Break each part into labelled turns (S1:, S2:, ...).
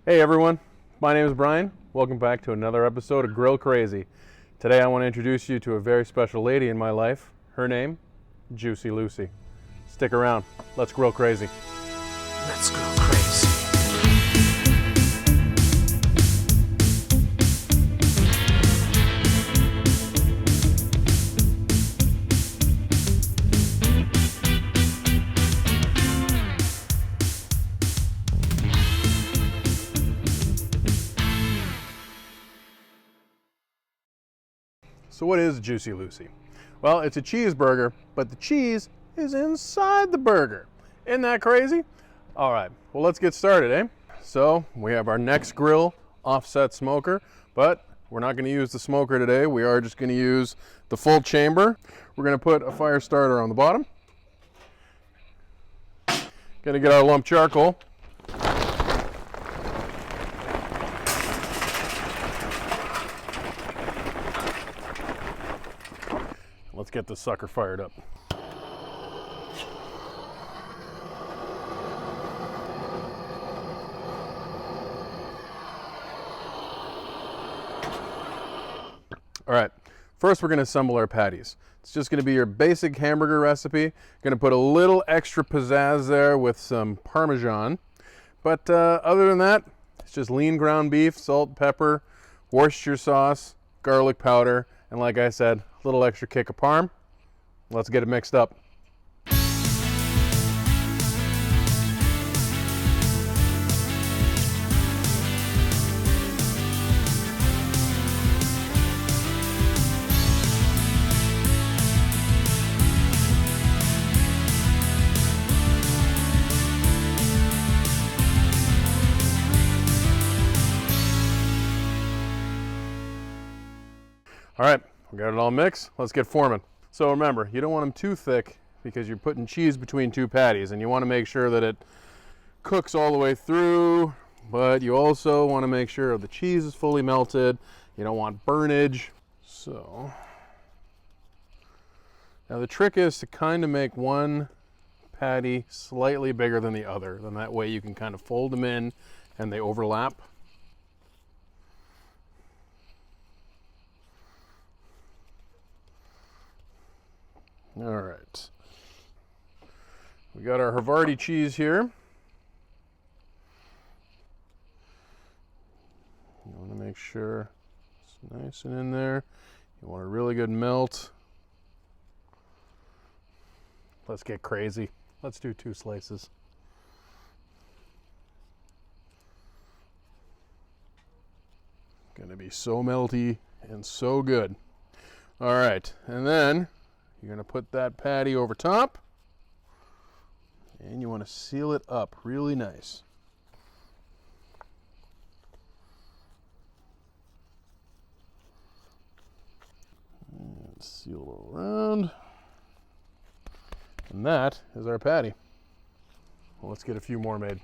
S1: Hey everyone, my name is Brian. Welcome back to another episode of Grill Crazy. Today I want to introduce you to a very special lady in my life. Her name, Juicy Lucy. Stick around. Let's grill crazy.
S2: Let's go crazy.
S1: So what is Juicy Lucy? Well, it's a cheeseburger, but the cheese is inside the burger. Isn't that crazy? All right, well, let's get started, eh? So we have our next grill offset smoker, but we're not gonna use the smoker today. We are just gonna use the full chamber. We're gonna put a fire starter on the bottom. Gonna get our lump charcoal. Let's get this sucker fired up. All right, first we're gonna assemble our patties. It's just gonna be your basic hamburger recipe. Gonna put a little extra pizzazz there with some Parmesan. But other than that, it's just lean ground beef, salt, pepper, Worcestershire sauce, garlic powder, and like I said, a little extra kick of parm. Let's get it mixed up. All right, we got it all mixed. Let's get forming. So remember, you don't want them too thick because you're putting cheese between two patties, and you want to make sure that it cooks all the way through, but you also want to make sure the cheese is fully melted. You don't want burnage. So now the trick is to kind of make one patty slightly bigger than the other. Then that way you can kind of fold them in and they overlap. All right, we got our Havarti cheese here. You want to make sure it's nice and in there. You want a really good melt. Let's get crazy. Let's do 2 slices. Gonna be so melty and so good. All right, and then you're going to put that patty over top, and you want to seal it up really nice. And seal it all around. And that is our patty. Well, let's get a few more made.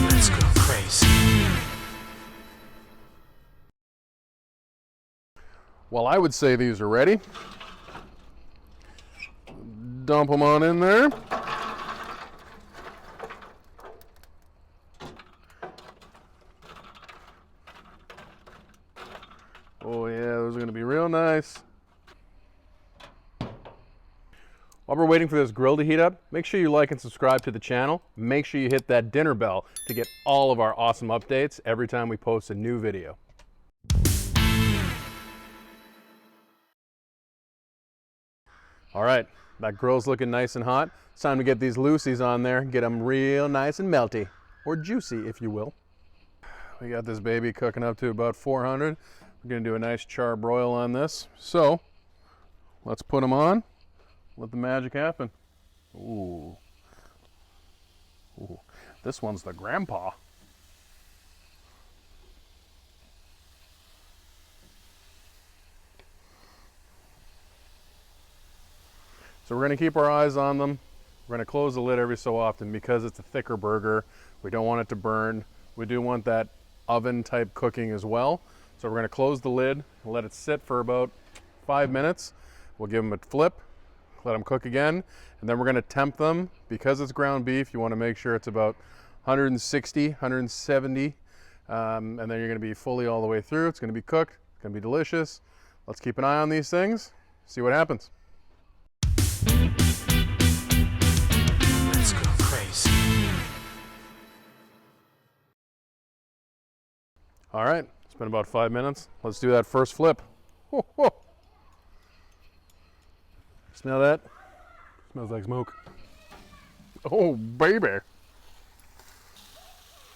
S2: Let's go crazy.
S1: Well, I would say these are ready. Dump them on in there. Oh yeah, those are gonna be real nice. While we're waiting for this grill to heat up, make sure you like and subscribe to the channel. Make sure you hit that dinner bell to get all of our awesome updates every time we post a new video. All right, that grill's looking nice and hot. It's time to get these Lucy's on there, get them real nice and melty, or juicy if you will. We got this baby cooking up to about 400. We're gonna do a nice char broil on this. So, let's put them on, let the magic happen. Ooh. Ooh. This one's the grandpa. So we're going to keep our eyes on them. We're going to close the lid every so often because it's a thicker burger. We don't want it to burn. We do want that oven type cooking as well. So we're going to close the lid and let it sit for about 5 minutes. We'll give them a flip, let them cook again, and then we're going to temp them. Because it's ground beef, you want to make sure it's about 160, 170, and then you're going to be fully all the way through. It's going to be cooked. It's going to be delicious. Let's keep an eye on these things, see what happens.
S2: Let's go crazy.
S1: All right, it's been about 5 minutes. Let's do that first flip. Whoa, whoa. Smell that? Smells like smoke. Oh, baby.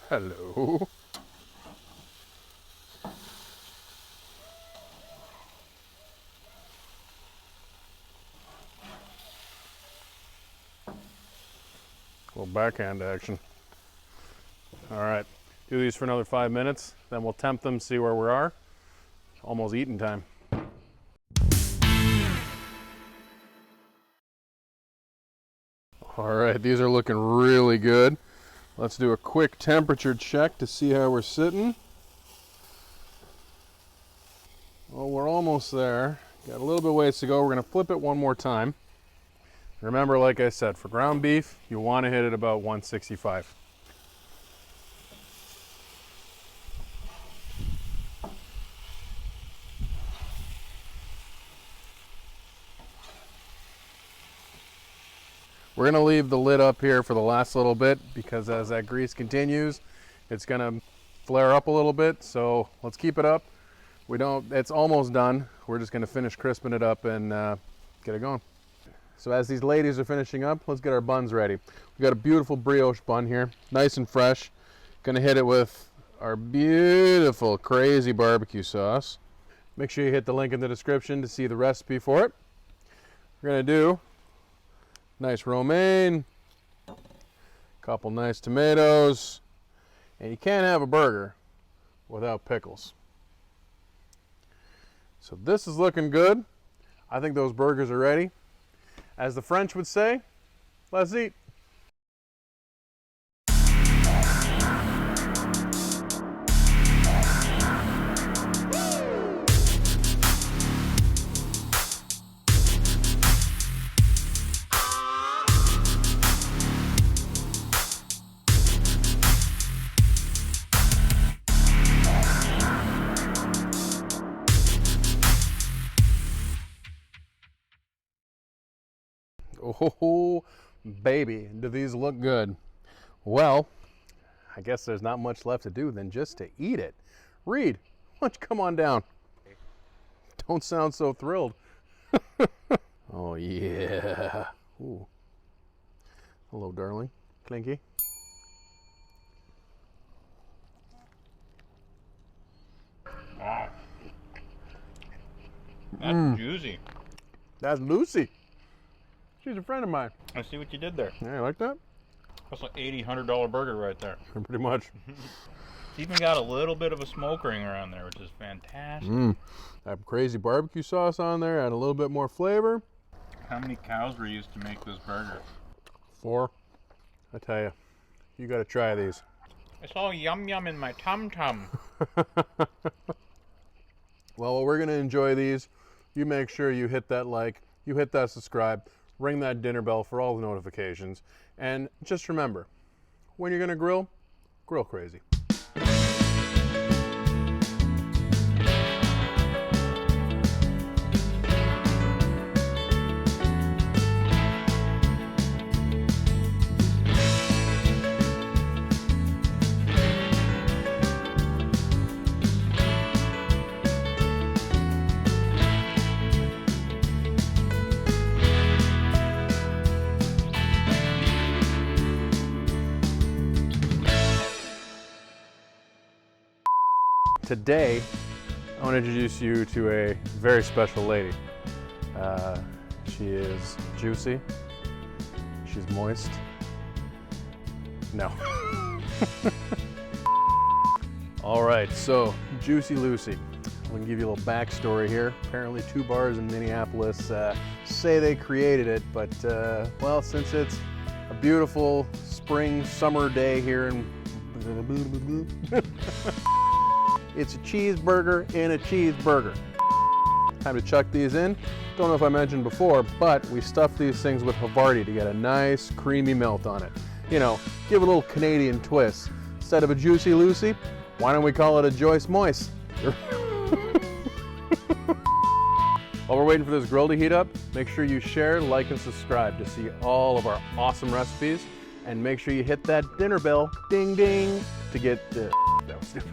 S1: Hello. A little backhand action. All right, do these for another 5 minutes, then we'll temp them, see where we are. Almost eating time. All right, these are looking really good. Let's do a quick temperature check to see how we're sitting. Well, we're almost there. Got a little bit of ways to go. We're gonna flip it one more time. Remember, like I said, for ground beef, you want to hit it about 165. We're going to leave the lid up here for the last little bit because as that grease continues, it's going to flare up a little bit. So let's keep it up. It's almost done. We're just going to finish crisping it up and get it going. So as these ladies are finishing up, let's get our buns ready. We've got a beautiful brioche bun here, nice and fresh. Gonna hit it with our beautiful crazy barbecue sauce. Make sure you hit the link in the description to see the recipe for it. We're gonna do nice romaine, couple nice tomatoes, and you can't have a burger without pickles. So this is looking good. I think those burgers are ready. As the French would say, let's eat. Oh, baby, do these look good. Well, I guess there's not much left to do than just to eat it. Reed, why don't you come on down? Don't sound so thrilled. Oh, yeah. Ooh. Hello, darling. Clinky.
S3: Wow. That's juicy.
S1: That's Lucy. She's a friend of mine.
S3: I see what you did there.
S1: Yeah, you like that?
S3: That's like $80-$100 burger right there.
S1: Pretty much.
S3: It's even got a little bit of a smoke ring around there, which is fantastic.
S1: That crazy barbecue sauce on there, add a little bit more flavor.
S3: How many cows were used to make this burger?
S1: 4. I tell you, you got to try these.
S3: It's all yum yum in my tum tum.
S1: Well, while we're going to enjoy these, you make sure you hit that like, you hit that subscribe, ring that dinner bell for all the notifications, and just remember, when you're going to grill, grill crazy. Today, I want to introduce you to a very special lady. She is juicy. She's moist. No. All right, so Juicy Lucy. I'm gonna give you a little backstory here. Apparently 2 bars in Minneapolis say they created it, but well, since it's a beautiful spring, summer day here in it's a cheeseburger in a cheeseburger. Time to chuck these in. Don't know if I mentioned before, but we stuff these things with Havarti to get a nice creamy melt on it. You know, give it a little Canadian twist. Instead of a Juicy Lucy, why don't we call it a Joyce Moist? While we're waiting for this grill to heat up, make sure you share, like, and subscribe to see all of our awesome recipes. And make sure you hit that dinner bell, ding ding, to get the... That was stupid.